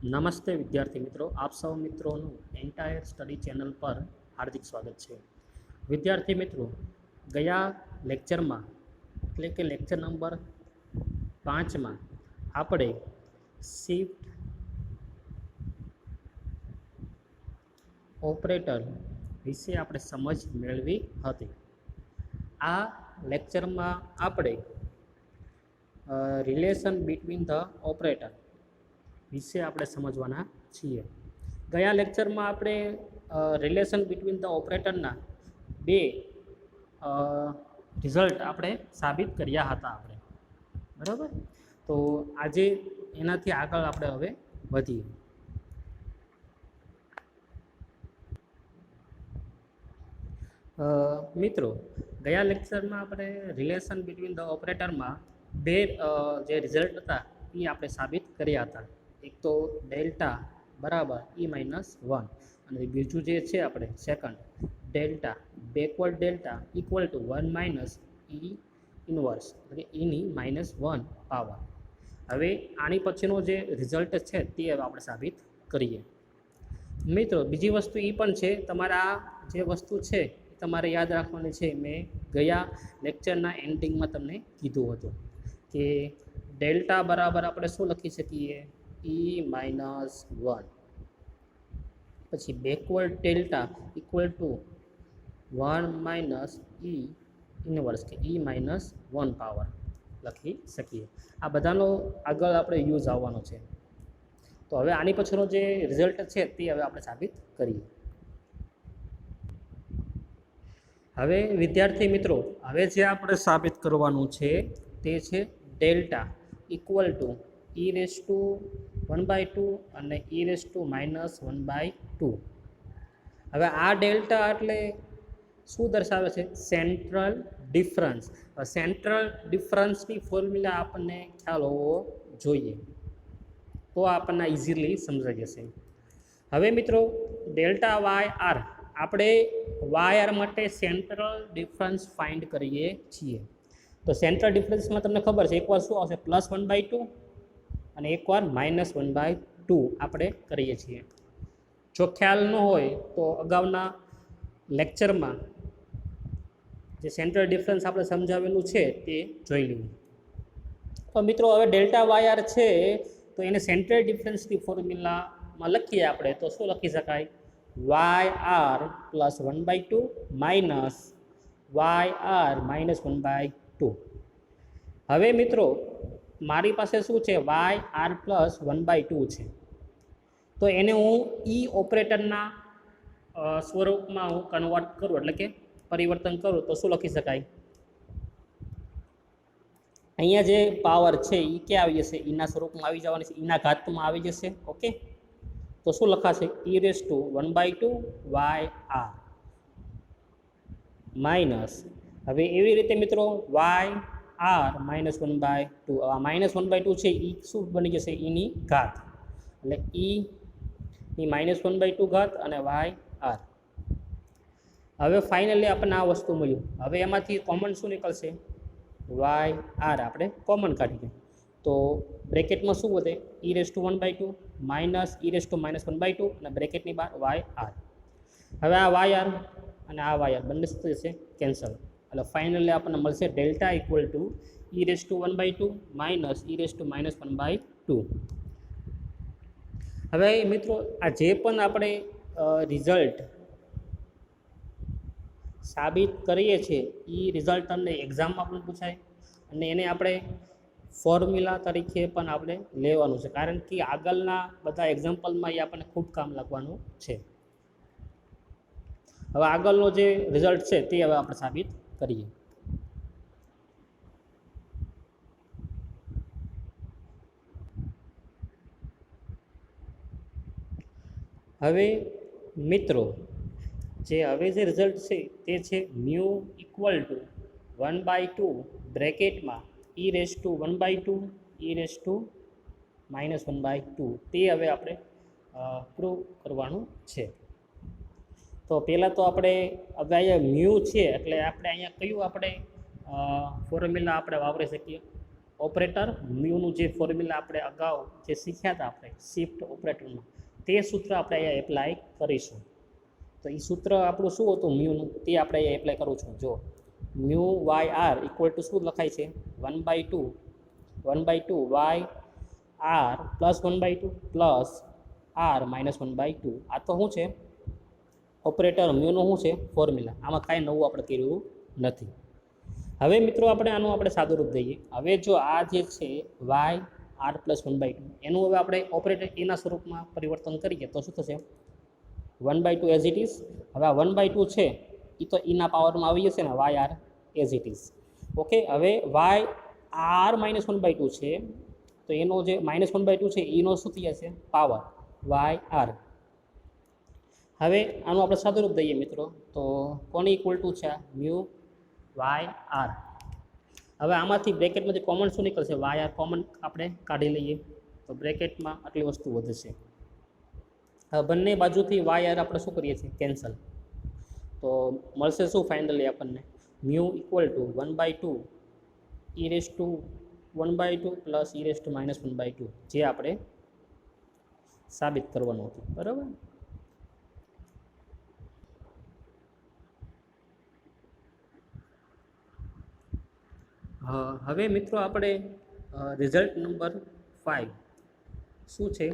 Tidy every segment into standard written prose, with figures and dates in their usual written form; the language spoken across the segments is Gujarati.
નમસ્તે વિદ્યાર્થી મિત્રો, આપ સૌ મિત્રોનું એન્ટાયર સ્ટડી ચેનલ પર હાર્દિક સ્વાગત છે. વિદ્યાર્થી મિત્રો, ગયા લેક્ચરમાં એટલે કે લેક્ચર નંબર 5માં આપણે શિફ્ટ ઓપરેટર વિશે આપણે સમજ મેળવી હતી. આ લેક્ચરમાં આપણે રિલેશન બિટવીન ધ ઓપરેટર વિશે આપણે સમજવાના છીએ. ગયા લેક્ચરમાં આપણે રિલેશન બિટવીન ધ ઓપરેટરના બે રિઝલ્ટ આપણે સાબિત કર્યા હતા આપણે, બરાબર. તો આજે એનાથી આગળ આપણે હવે વધીએ. મિત્રો, ગયા લેક્ચરમાં આપણે રિલેશન બિટવીન ધ ઓપરેટરમાં બે જે રિઝલ્ટ હતા એ આપણે સાબિત કર્યા હતા. એક તો ડેલ્ટા બરાબર E-1 અને બીજું જે છે આપણે second delta backward delta equal to 1 - E inverse એટલે કે E ની -1 પાવર. હવે આની પછીનો જે રિઝલ્ટ છે તે હવે આપણે સાબિત કરીએ. મિત્રો, બીજી વસ્તુ એ પણ છે, તમારે આ જે વસ્તુ છે તમારે યાદ રાખવાની છે. મેં ગયા લેક્ચરના એન્ડિંગમાં તમને કીધું હતું કે ડેલ્ટા બરાબર આપણે શું લખી શકીએ, E-1 પછી backward delta equal to 1 - E inverse કે E-1 પાવર લખી શકીએ. આ બધાનો આગળ આપણે યુઝ આવવાનો છે. તો હવે આની પછીનો જે રિઝલ્ટ છે તે હવે આપણે સાબિત કરીએ. હવે વિદ્યાર્થી મિત્રો, હવે જે આપણે સાબિત કરવાનું છે તે છે ડેલ્ટા ઇક્વલ ટુ E⁻² અને E⁻⁻². હવે આ ડેલ્ટા એટલે શું દર્શાવે છે? Central difference. સેન્ટ્રલ ડિફરન્સની ફોર્મ્યુલા આપણને ખ્યાલ હોવો જોઈએ, તો આપણને ઇઝીલી સમજાઈ જશે. હવે મિત્રો, ડેલ્ટા YR આપણે YR માટે સેન્ટ્રલ ડિફરન્સ ફાઇન્ડ કરીએ છીએ. તો સેન્ટ્રલ ડિફરન્સમાં તમને ખબર છે, એકવાર શું આવશે +1/2 અને એકવાર -1/2 આપણે કરીએ છીએ. જો ખ્યાલ ન હોય તો અગાઉના લેક્ચરમાં જે સેન્ટ્રલ ડિફરન્સ આપણે સમજાવેલું છે તે જોઈ લઈએ. તો મિત્રો, હવે ડેલ્ટા YR છે તો એને સેન્ટ્રલ ડિફરન્સની ફોર્મ્યુલામાં લખીએ આપણે તો શું લખી શકાય? YR +1/2 minus YR -1/2. હવે મિત્રો, મારી પાસે શું છે? YR +1/2 છે. તો એને હું ઈ ઓપરેટરના સ્વરૂપમાં હું કન્વર્ટ કરું એટલે કે પરિવર્તન કરું તો શું લખી શકાય? અહીંયા જે પાવર છે એ ક્યાં આવી જશે? ઈના સ્વરૂપમાં આવી જવાની છે, ઈના ઘાતમાં આવી જશે. ઓકે, તો શું લખાશે? E⁻² YR માઇનસ, હવે એવી રીતે મિત્રો YR -1/2. આ -1/2 છે એ શું બની જશે? ઈની ઘાત એટલે E ની -1/2 ઘાત અને YR. હવે ફાઇનલી આપણને આ વસ્તુ મળ્યું. હવે એમાંથી કોમન શું નીકળશે? YR આપણે કોમન કાઢીએ તો બ્રેકેટમાં શું વધે? E⁻² માઇનસ E⁻−1/2 અને બ્રેકેટની બહાર YR. હવે આ YR અને આ YR બંને શું થશે? કેન્સલ. એટલે ફાઇનલી આપણને મળશે delta equal to E⁻² minus E⁻−1/2. હવે મિત્રો, આ જે પણ આપણે રિઝલ્ટ સાબિત કરીએ છીએ એ રિઝલ્ટ તમને એક્ઝામમાં પણ પૂછાય અને એને આપણે ફોર્મ્યુલા તરીકે પણ આપણે લેવાનું છે, કારણ કે આગળના બધા એક્ઝામ્પલમાં એ આપણને ખૂબ કામ લાગવાનું છે. હવે આગળનો જે રિઝલ્ટ છે તે હવે આપણે સાબિત કરીએ. હવે મિત્રો, જે રિઝલ્ટ છે તે છે μ ઇક્વલ ટુ 1/2 બ્રેકેટમાં E⁻² E⁻−1/2. તે હવે આપણે પ્રૂવ કરવાનું છે. તો પહેલાં તો આપણે હવે અહીંયા μ છે એટલે આપણે અહીંયા કયું આપણે ફોર્મ્યુલા આપણે વાપરી શકીએ? ઓપરેટર મ્યુનું જે ફોર્મ્યુલા આપણે અગાઉ જે શીખ્યા હતા આપણે શિફ્ટ ઓપરેટરમાં, તે સૂત્ર આપણે અહીંયા એપ્લાય કરીશું. તો એ સૂત્ર આપણું શું હતું મ્યુનું, તે આપણે અહીંયા એપ્લાય કરું છું. જો mu y r equal to શું લખાય છે, 1/2 y r plus 1/2 plus r minus 1/2. આ તો શું છે, ઓપરેટર મ્યુનું શું છે ફોર્મ્યુલા. આમાં કાંઈ નવું આપણે કર્યું નથી. હવે મિત્રો આપણે સાદુરૂપ દઈએ. હવે જો આ જે છે વાય આર પ્લસ 1/2 એનું હવે આપણે ઓપરેટર એના સ્વરૂપમાં પરિવર્તન કરીએ તો શું થશે, 1/2 એઝ ઇટ ઇઝ. હવે આ 1/2 છે એ તો એના પાવરમાં આવી જશે ને, y r as it is. Okay, હવે વાય આર માઇનસ 1/2 છે તો એનો જે માઇનસ 1/2 છે એનો શું થઈ જશે, પાવર વાય આર. હવે આનું આપણે સાદુરૂપ દઈએ મિત્રો, તો કોને ઇક્વલ ટુ છે, મ્યુ વાય આર. હવે આમાંથી બ્રેકેટમાંથી કોમન શું નીકળશે, વાય આર કોમન આપણે કાઢી લઈએ તો બ્રેકેટમાં આટલી વસ્તુ વધશે. હવે બંને બાજુથી વાય આર આપણે શું કરીએ છીએ, કેન્સલ. તો મળશે શું ફાઇનલી આપણને, mu equal to 1/2 e raise to 1/2 plus e raise to minus 1/2, જે આપણે સાબિત કરવાનું હતું. બરાબર. હવે મિત્રો આપણે રિઝલ્ટ નંબર 5 શું છે,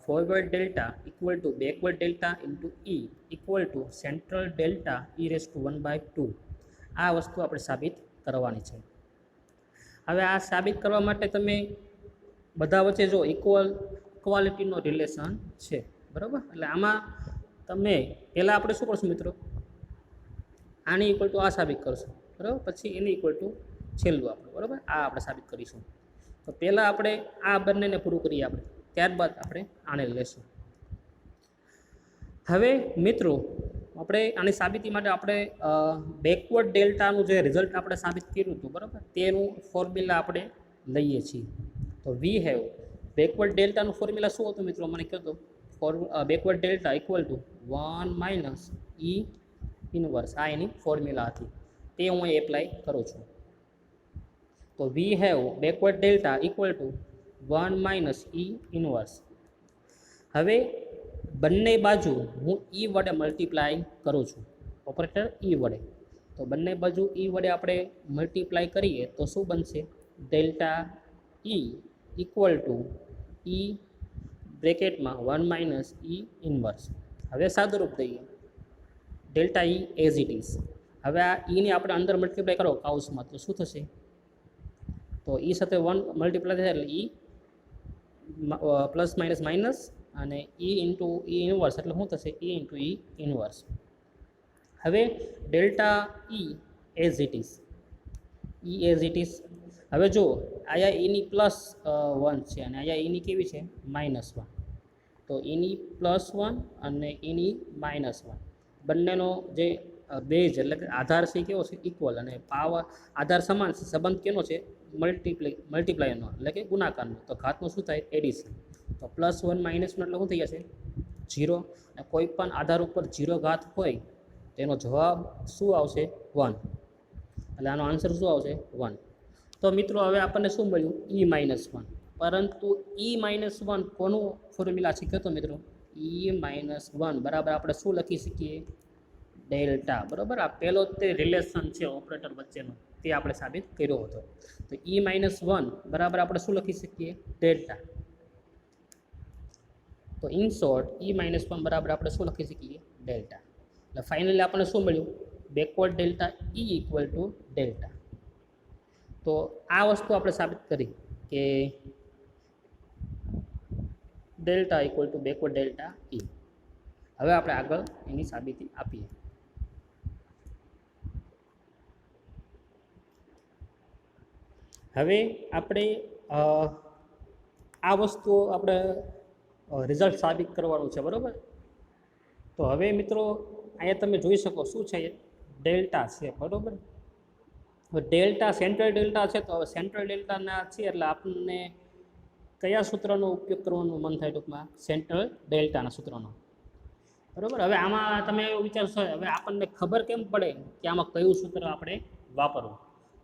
forward delta equal to backward delta into E equal two central delta e raise to 1/2. આ વસ્તુ આપણે સાબિત કરવાની છે. હવે આ સાબિત કરવા માટે તમે બધા વચ્ચે જો ઇક્વાલિટીનો રિલેશન છે, બરાબર. એટલે આમાં તમે પહેલાં આપણે શું કરશું મિત્રો, આની ઇક્વલ ટુ આ સાબિત કરશું, બરાબર. પછી એની ઇક્વલ ટુ છેલ્લું આપણે, બરાબર, આ આપણે સાબિત કરીશું. તો પહેલાં આપણે આ બંનેને પૂરું કરીએ આપણે, ત્યારબાદ આપણે આને લેશું. હવે મિત્રો આપણે આની સાબિતી માટે આપણે બેકવર્ડ ડેલ્ટાનું જે રિઝલ્ટ આપણે સાબિત કર્યું હતું, બરાબર, તેનું ફોર્મ્યુલા આપણે લઈએ છીએ. તો વી હેવ બેકવર્ડ ડેલ્ટાનું ફોર્મ્યુલા શું હતું મિત્રો, મને કહો તો. Backward delta equal to 1 minus E inverse, આ એની ફોર્મ્યુલા હતી, તે હું એપ્લાય કરું છું. તો we have backward delta equal to 1 minus E inverse. હવે બંને બાજુ હું ઈ વડે મલ્ટીપ્લાય કરું છું, ઓપરેટર ઈ વડે. તો બંને બાજુ ઈ વડે આપણે મલ્ટીપ્લાય કરીએ તો શું બનશે, delta E equal to E બ્રેકેટમાં 1 માઇનસ ઈ ઇનવર્સ. હવે સાદુરૂપ દઈએ, delta E as it is. હવે આ ઈને આપણે અંદર મલ્ટીપ્લાય કરો કાઉસમાં તો શું થશે, તો ઈ સાથે 1 મલ્ટીપ્લાય થાય એટલે ઈ પ્લસ માઇનસ માઇનસ અને ઈ ઇન્ટુ ઈ ઇનવર્સ એટલે શું થશે, ઈ ઇન્ટુ ઈ ઇનવર્સ. હવે delta E as it is, E as it is. હવે જો અહીંયા ઈની પ્લસ 1 છે અને અહીંયા ઈની કેવી છે, -1. તો ઈની +1 અને ઈની -1 બંનેનો જે બેઝ એટલે કે આધાર છે કેવો છે, ઇક્વલ, અને પાવર આધાર સમાન છે. સંબંધ કેનો છે, મલ્ટીપ્લાયરનો એટલે કે ગુણાકારનો. તો ઘાતનું શું થાય, એડિશન. તો +1 -1 એટલે શું થઈ જશે, 0. અને કોઈ પણ આધાર ઉપર 0 ઘાત હોય તેનો જવાબ શું આવશે, 1. એટલે આનો આન્સર શું આવશે, 1. તો મિત્રો હવે આપણને શું મળ્યું, E-1. પરંતુ E-1 કોનું ફોર્મ્યુલા છે કહો તો મિત્રો, E-1 બરાબર આપણે શું લખી શકીએ, ડેલ્ટા. બરાબર, આ પહેલો તે રિલેશન છે ઓપરેટર વચ્ચેનો, તે આપણે સાબિત કર્યો હતો. તો E-1 બરાબર આપણે શું લખી શકીએ, ડેલ્ટા. તો ઇન શોર્ટ E-1 બરાબર આપણે શું લખી શકીએ, ડેલ્ટા. એટલે ફાઇનલી આપણને શું મળ્યું, backward delta E equal to delta. તો આ વસ્તુ આપણે સાબિત કરી કે delta equal to backward delta E. હવે આપણે આગળ એની સાબિતી આપીએ. હવે આપણે આ વસ્તુઓ આપણે રિઝલ્ટ સાબિત કરવાનું છે, બરાબર. તો હવે મિત્રો અહીંયા તમે જોઈ શકો શું છે, ડેલ્ટા છે, બરાબર. ડેલ્ટા સેન્ટ્રલ ડેલ્ટા છે. તો હવે સેન્ટ્રલ ડેલ્ટાના છે એટલે આપણને કયા સૂત્રનો ઉપયોગ કરવાનું મન થાય, ટૂંકમાં સેન્ટ્રલ ડેલ્ટાના સૂત્રનો, બરાબર. હવે આમાં તમે એવું વિચારશો, હવે આપણને ખબર કેમ પડે કે આમાં કયું સૂત્ર આપણે વાપરવું.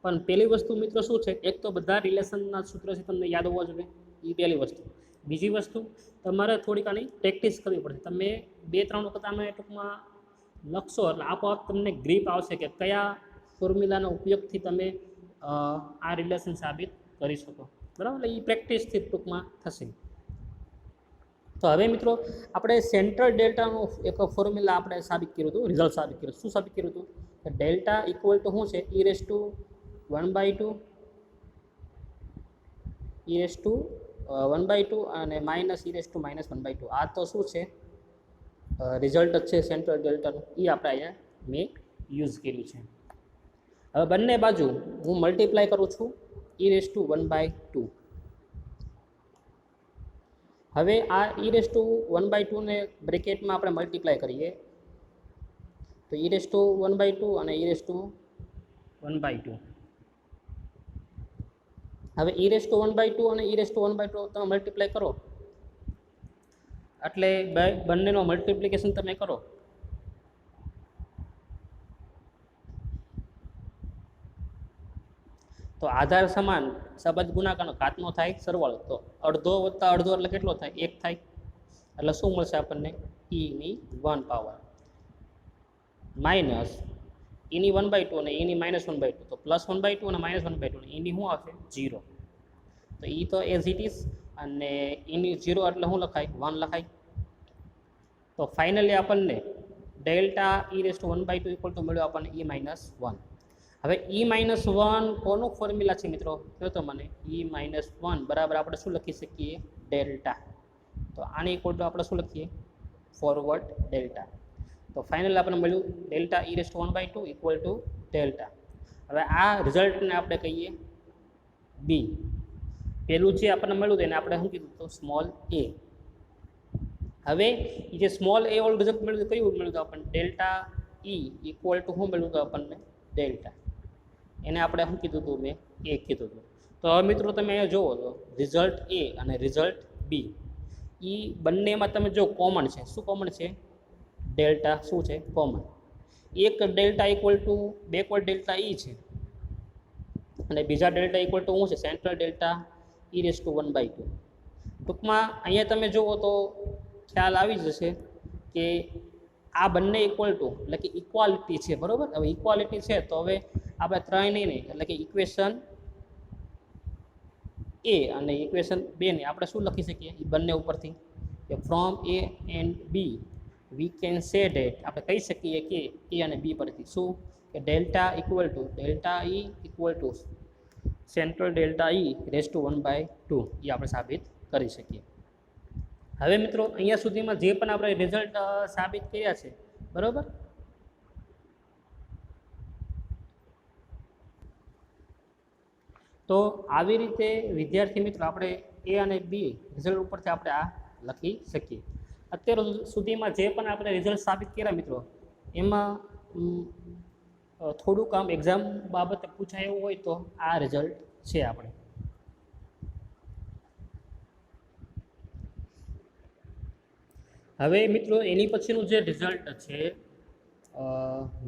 પણ પહેલી વસ્તુ મિત્રો શું છે, એક તો બધા રિલેશનના સૂત્ર છે તમને યાદ હોવા જોઈએ, એ પહેલી વસ્તુ. બીજી વસ્તુ તમારે થોડીક આની પ્રેક્ટિસ કરવી પડશે. તમે 2-3 વખત આને ટૂંકમાં લખશો એટલે આપોઆપ તમને ગ્રીપ આવશે કે કયા ફોર્મ્યુલાનો ઉપયોગથી તમે આ રિલેશન સાબિત કરી શકો, બરાબર. એટલે એ પ્રેક્ટિસથી ટૂંકમાં થશે. તો હવે મિત્રો આપણે સેન્ટ્રલ ડેલ્ટાનું એક ફોર્મ્યુલા આપણે સાબિત કર્યું હતું, રિઝલ્ટ સાબિત કર્યું. શું સાબિત કર્યું હતું કે ડેલ્ટા ઇક્વલ ટુ શું છે, e⁻²⁰ અને -e⁻². આ તો શું છે, રિઝલ્ટ જ છે સેન્ટ્રલ ડેલ્ટાનું, એ આપણે અહીંયા મેં યુઝ કર્યું છે. હવે બંને બાજુ હું મલ્ટીપ્લાય કરું છું e⁻². હવે આ e⁻² ને બ્રેકેટમાં આપણે મલ્ટીપ્લાય કરીએ તો e⁻² અને e⁻². હવે e⁻² અને e⁻² તમે મલ્ટીપ્લાય કરો એટલે બંનેનો મલ્ટિપ્લિકેશન તમે કરો તો આધાર સમાન સબંધ ગુણાકારનો ઘાતનો થાય સરવાળો, તો અડધો વત્તા અડધો એટલે કેટલો થાય, 1 થાય. એટલે શું મળશે આપણને, e⁻1 પાવર માઇનસ e⁻² અને e⁻², તો +1/2 અને -1/2, એની શું આવશે 0. તો એ તો એઝ ઇટ ઇઝ, અને એની 0 એટલે શું લખાય, 1 લખાય. તો ફાઇનલી આપણને ડેલ્ટા e⁻² ઇક્વલ ટુ મળ્યો આપણને e-1. હવે e-1 કોનો ફોર્મ્યુલા છે મિત્રો, કહો તો મને. e-1 બરાબર આપણે શું લખી શકીએ, ડેલ્ટા. તો આને ઇક્વલ ટુ આપણે શું લખીએ, ફોરવર્ડ ડેલ્ટા. તો ફાઇનલ આપણને મળ્યું delta e⁻² equal to delta. હવે આ રિઝલ્ટને આપણે કહીએ બી. પહેલું જે આપણને મળ્યું તેને આપણે શું કીધું તો સ્મોલ એ. હવે એ જે સ્મોલ એ વાળું રિઝલ્ટ મળ્યું કયું મળ્યું આપણને, ડેલ્ટા ઈ ઇક્વલ ટુ શું મળ્યું હતું આપણને, ડેલ્ટા. એને આપણે શું કીધું હતું, મેં એ કીધું હતું. તો હવે મિત્રો તમે અહીંયા જુઓ તો રિઝલ્ટ એ અને રિઝલ્ટ બી, એ બંનેમાં તમે જો કોમન છે. શું કોમન છે, ડેલ્ટા શું છે, કોમન. એક delta equal to backward delta E છે અને બીજા ડેલ્ટા ઇક્વલ ટુ શું છે, સેન્ટ્રલ ડેલ્ટા e⁻². ટૂંકમાં અહીંયા તમે જુઓ તો ખ્યાલ આવી જશે કે આ બંને ઇક્વલ ટુ એટલે કે ઇક્વાલિટી છે, બરાબર. હવે ઇક્વાલિટી છે તો હવે આપણે ત્રણેયને એટલે કે ઇક્વેશન એ અને ઇક્વેશન 2 ને આપણે શું લખી શકીએ, એ બંને ઉપરથી કે from A and B we can say that, આપણે કહી શકીએ કે એ અને બી પરથી શું કે delta equal to delta E equal two central delta e⁻², એ આપણે સાબિત કરી શકીએ. હવે મિત્રો અહીંયા સુધીમાં જે પણ આપણે રિઝલ્ટ સાબિત કર્યા છે, બરાબર. તો આવી રીતે વિદ્યાર્થી મિત્રો આપણે એ અને બી રિઝલ્ટ ઉપરથી આપણે આ લખી શકીએ. અત્યાર સુધીમાં જે પણ આપણે રિઝલ્ટ સાબિત કર્યા મિત્રો, એમાં થોડું કામ એક્ઝામ બાબતે પૂછાય એવું હોય તો આ રિઝલ્ટ છે આપણે. હવે મિત્રો એની પછીનું જે રિઝલ્ટ છે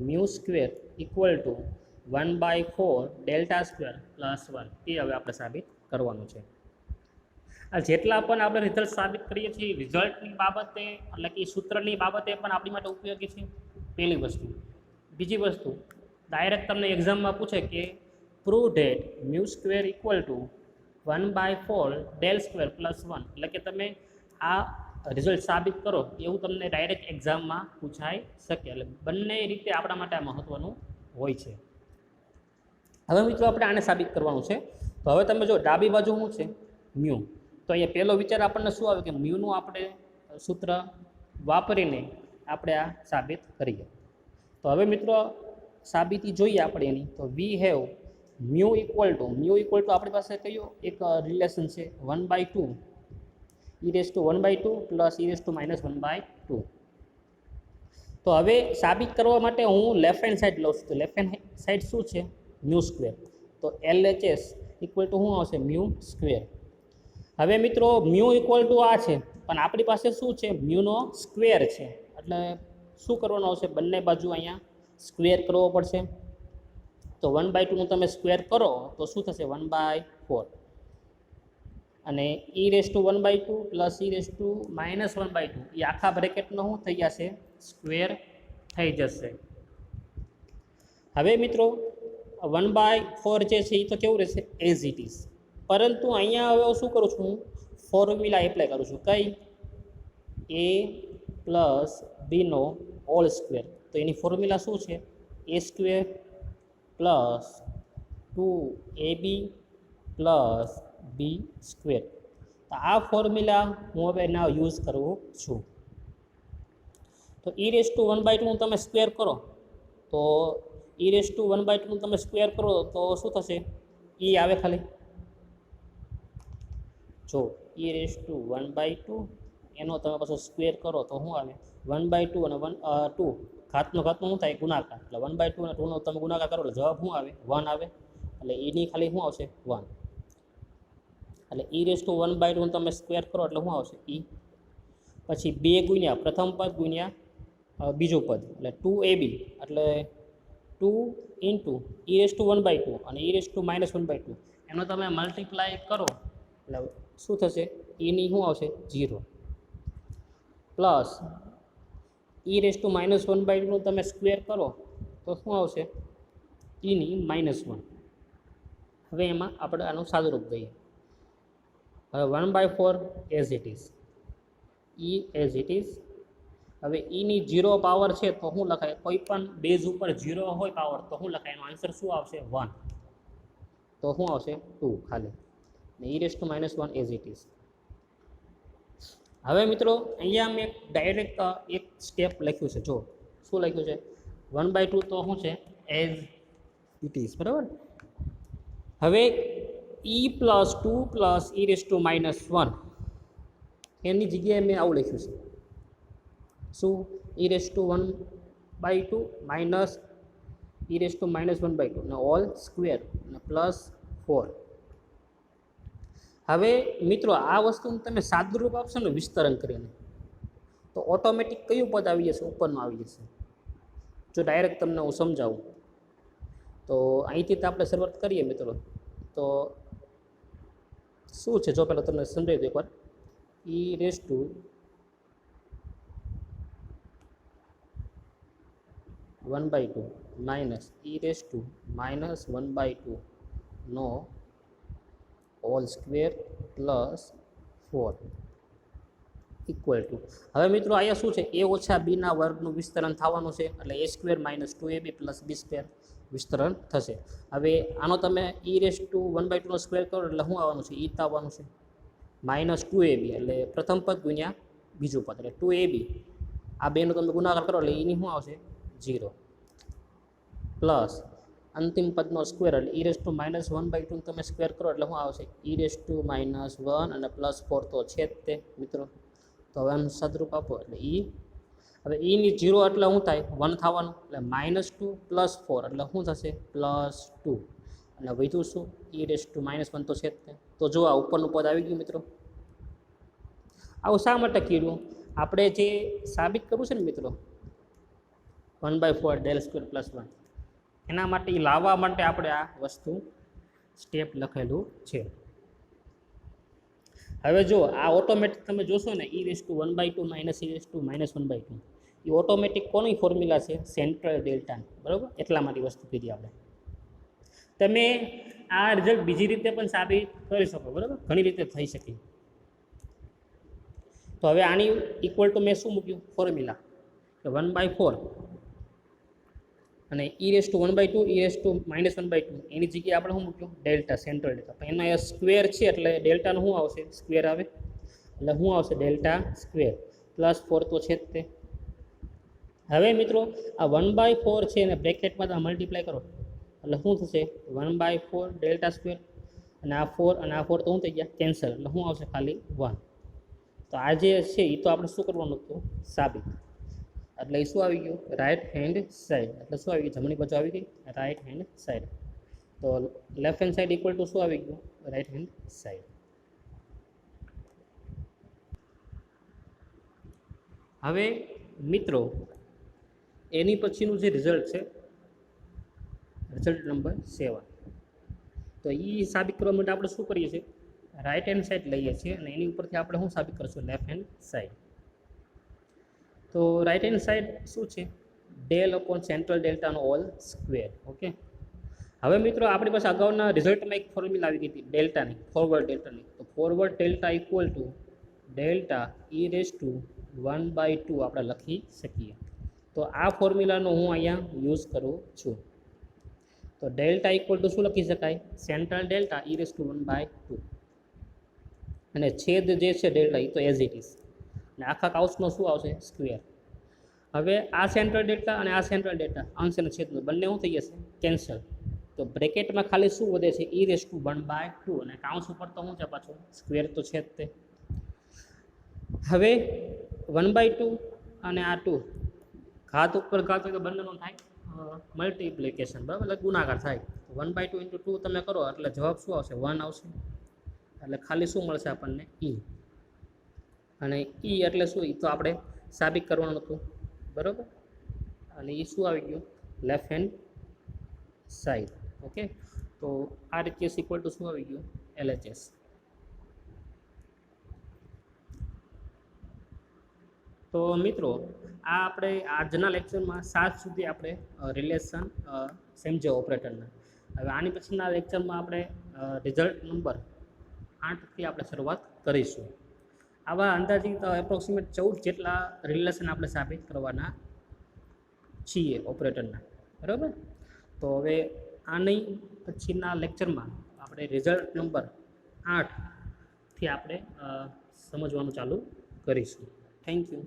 μ² ઇક્વલ ટુ 1/4 ∆² + 1, એ હવે આપણે સાબિત કરવાનું છે. આ જેટલા પણ આપણે રિઝલ્ટ સાબિત કરીએ છીએ રિઝલ્ટની બાબતે એટલે કે સૂત્રની બાબતે પણ આપણી માટે ઉપયોગી છે, પહેલી વસ્તુ. બીજી વસ્તુ ડાયરેક્ટ તમને એક્ઝામમાં પૂછે કે પ્રૂવ ડેટ μ² ઇક્વલ ટુ 1/4 ∆² + 1, એટલે કે તમે આ રિઝલ્ટ સાબિત કરો એવું તમને ડાયરેક્ટ એક્ઝામમાં પૂછાઈ શકે. એટલે બંને રીતે આપણા માટે આ મહત્ત્વનું હોય છે. હવે મિત્રો આપણે આને સાબિત કરવાનું છે. તો હવે તમે જો ડાબી બાજુ શું છે, મ્યુ. તો અહીંયા પહેલો વિચાર આપણને શું આવે કે મ્યુનું આપણે સૂત્ર વાપરીને આપણે આ સાબિત કરીએ. તો હવે મિત્રો સાબિતી જોઈએ આપણે એની. તો we have mu equal to આપણી પાસે કયો એક રિલેશન છે 1/2 e⁻² પ્લસ e⁻−1/2. તો હવે સાબિત કરવા માટે હું લેફ્ટ હેન્ડ સાઈડ લઉં છું. તો લેફ્ટ હેન્ડ સાઈડ શું છે, μ². તો LHS ઇક્વલ ટુ શું આવશે, μ². હવે મિત્રો મ્યુ ઇક્વલ ટુ આ છે, પણ આપણી પાસે શું છે, મ્યુનો સ્ક્વેર છે. એટલે શું કરવાનું આવશે, બંને બાજુ અહીંયા સ્ક્વેર કરવો પડશે. તો 1/2નું તમે સ્ક્વેર કરો તો શું થશે 1/4 અને e⁻² પ્લસ e⁻² એ આખા બ્રેકેટનો શું થઈ જશે સ્ક્વેર થઈ જશે. હવે મિત્રો 1/4 જે છે એ તો કેવું રહેશે એઝ ઇટ ઇઝ, પરંતુ અહીંયા હવે શું કરું છું હું ફોર્મ્યુલા એપ્લાય કરું છું કઈ a plus Bino whole square. તો એની ફોર્મ્યુલા શું છે a² plus 2ab plus b². તો આ ફોર્મ્યુલા હું હવે ના યુઝ કરું છું. તો e⁻² તમે સ્ક્વેર કરો તો e⁻² તમે સ્ક્વેર કરો તો શું થશે e આવે ખાલી જો e⁻² એનો તમે પાછો સ્ક્વેર કરો તો શું આવે 1/2 અને 2 ઘાતનો શું થાય ગુણાકાર, એટલે 1/2 અને 2નો તમે ગુણાકાર કરો એટલે જવાબ શું આવે 1 આવે, એટલે એની ખાલી શું આવશે 1. એટલે e⁻² તમે સ્ક્વેર કરો એટલે શું આવશે e, પછી 2 ગુણ્યા પ્રથમ પદ ગુણ્યા બીજું પદ એટલે 2ab એટલે 2 ઇન્ટુ e⁻² અને e⁻², એનો તમે મલ્ટીપ્લાય કરો એટલે શું થશે એની શું આવશે 0 પ્લસ e⁻² તમે સ્ક્વેર કરો તો શું આવશે એની -1. હવે એમાં આપણે આનું સાદુરૂપ દઈએ. હવે 1/4 as it is, e as it is. હવે એની 0 પાવર છે તો શું લખાય, કોઈ પણ બેઝ ઉપર 0 હોય પાવર તો શું લખાય, એનો આન્સર શું આવશે 1, તો શું આવશે 2 ખાલી, ને e⁻1 એઝ ઇટ ઇઝ. હવે મિત્રો અહીંયા મેં ડાયરેક્ટ એક સ્ટેપ લખ્યું છે, જો શું લખ્યું છે 1/2 તો શું છે એઝ ઇટ ઇઝ, બરાબર. હવે e+2 પ્લસ e⁻1 એની જગ્યાએ મેં આવું લખ્યું છે શું e⁻² માઇનસ e⁻1/2 ને હોલ સ્ક્વેર અને +4. હવે મિત્રો આ વસ્તુનું તમે સાદુરૂપ આપશો ને વિસ્તરણ કરીને તો ઓટોમેટિક કયું પદ આવી જશે ઉપરનું આવી જશે. જો ડાયરેક્ટ તમને હું સમજાવું તો અહીંથી તો આપણે શરૂઆત કરીએ મિત્રો, તો શું છે જો પહેલાં તમને સમજાવી દઉં એકવાર. e⁻1/2 માઇનસ e⁻1/2 નો હોલ સ્ક્વેર +4 ઇક્વલ ટુ. હવે મિત્રો અહીંયા શું છે a - bના વર્ગનું વિસ્તરણ થવાનું છે, એટલે a² - 2ab + b² વિસ્તરણ થશે. હવે આનો તમે e⁻1/2 નો સ્ક્વેર કરો એટલે શું આવવાનું છે e આવવાનું છે -2ab એટલે પ્રથમ પદ ગુણ્યા બીજું પદ એટલે 2ab, આ બેનો તમે ગુણાકાર કરો એટલે એની શું આવશે 0 પ્લસ અંતિમ પદનો સ્ક્વેર એટલે e⁻1/2 તમે સ્ક્વેર કરો એટલે શું આવશે e⁻1 અને +4 તો છે જ તે મિત્રો. તો હવે આનું સાદરૂપ આપો એટલે e. હવે eની 0 એટલે શું થાય 1 થવાનું, એટલે -2 + 4 એટલે શું થશે +2 અને વધ્યું શું e⁻1 તો છે જ તે. તો જો આ ઉપરનું પદ આવી ગયું મિત્રો. આવું શા માટે કર્યું, આપણે જે સાબિત કરવું છે ને મિત્રો 1/4 ∇² + 1 એના માટે લાવવા માટે આપણે આ વસ્તુ સ્ટેપ લખેલું છે. હવે જો આ ઓટોમેટિક તમે જોશો ને e⁻1/2 માઇનસ e⁻1/2 એ ઓટોમેટિક કોની ફોર્મ્યુલા છે સેન્ટ્રલ ડેલ્ટા, બરાબર. એટલા માટે વસ્તુ કીધી આપણે. તમે આ રિઝલ્ટ બીજી રીતે પણ સાબિત કરી શકો, બરાબર, ઘણી રીતે થઈ શકે. તો હવે આની ઇક્વલ ટુ મેં શું મૂક્યું ફોર્મ્યુલા કે 1/4 અને e⁻1/2 e⁻1/2 એની જગ્યાએ આપણે શું મૂક્યું ડેલ્ટા સેન્ટ્રલ ડેલ્ટા. પણ એનો સ્ક્વેર છે એટલે ડેલ્ટાનું શું આવશે સ્ક્વેર આવે એટલે શું આવશે ∆² +4 તો છે જ તે. હવે મિત્રો આ 1/4 છે અને બ્રેકેટમાં તમે મલ્ટીપ્લાય કરો એટલે શું થશે 1/4 ∆² અને આ 4 અને આ 4 તો શું થઈ ગયા કેન્સલ, એટલે શું આવશે ખાલી 1. તો આ જે છે એ તો આપણે શું કરવાનું હતું સાબિત, એટલે એ શું આવી ગયું રાઈટ હેન્ડ સાઈડ, એટલે શું આવી ગયું જમણી બાજુ આવી ગઈ રાઈટ હેન્ડ સાઈડ. તો left hand side equal to શું આવી ગયું રાઈટ હેન્ડ સાઈડ. હવે મિત્રો એની પછીનું જે રિઝલ્ટ છે રિઝલ્ટ નંબર 7. તો એ સાબિત કરવા માટે આપણે શું કરીએ છીએ, રાઈટ હેન્ડ સાઈડ લઈએ છીએ અને એની ઉપરથી આપણે શું સાબિત કરશું, લેફ્ટ હેન્ડ સાઈડ. તો રાઈટ હેન્ડ સાઈડ શું છે, ડેલ અપોન સેન્ટ્રલ ડેલ્ટાનો હોલ સ્ક્વેર. ઓકે, હવે મિત્રો આપણી પાસે અગાઉના રિઝલ્ટમાં એક ફોર્મ્યુલા આવી ગઈ હતી ડેલ્ટાની, ફોરવર્ડ ડેલ્ટાની. તો forward delta equal to delta e⁻² આપણે લખી શકીએ. તો આ ફોર્મ્યુલાનો હું અહીંયા યુઝ કરું છું. તો ડેલ્ટા ઇક્વલ ટુ શું લખી શકાય, સેન્ટ્રલ ડેલ્ટા e⁻², અને છેદ જે છે ડેલ્ટા એ તો એઝ ઇટ ઇઝ, અને આખા કાઉસનો શું આવશે, સ્ક્વેર. હવે આ સેન્ટ્રલ ડેલ્ટા અને આ સેન્ટ્રલ ડેલ્ટા અંશ અને છેદનું બંને શું થઈ જશે, કેન્સલ. તો બ્રેકેટમાં ખાલી શું વધે છે, e⁻², અને કાઉન્સ ઉપર તો શું છે પાછું, સ્ક્વેર તો છે જ તે. હવે 1/2 અને આ 2 ઘાત ઉપર ઘાત હોય તો બંનેનો થાય મલ્ટીપ્લિકેશન, બરાબર, એટલે ગુણાકાર થાય. 1/2 × 2 તમે કરો એટલે જવાબ શું આવશે, 1 આવશે. એટલે ખાલી શું મળશે આપણને, e. અને e એટલે શું, એ તો આપણે સાબિત કરવાનું હતું, બરાબર. અને એ શું આવી ગયું, લેફ્ટ હેન્ડ સાઈડ. ઓકે, તો આ રીતે ઇક્વલ ટુ શું આવી ગયું, LHS. તો મિત્રો આ આપણે આજના લેક્ચરમાં 7 સુધી આપણે રિલેશન સમજ્યા ઓપરેટરના. હવે આની પછીના લેક્ચરમાં આપણે રિઝલ્ટ નંબર 8થી આપણે શરૂઆત કરીશું. આવા અંદાજિત એપ્રોક્સિમેટ 14 જેટલા રિલેશન આપણે સાબિત કરવાના છીએ ઓપરેટરના, બરાબર. તો હવે આની પછીના લેક્ચરમાં આપણે રિઝલ્ટ નંબર 8થી આપણે સમજવાનું ચાલુ કરીશું. Thank you.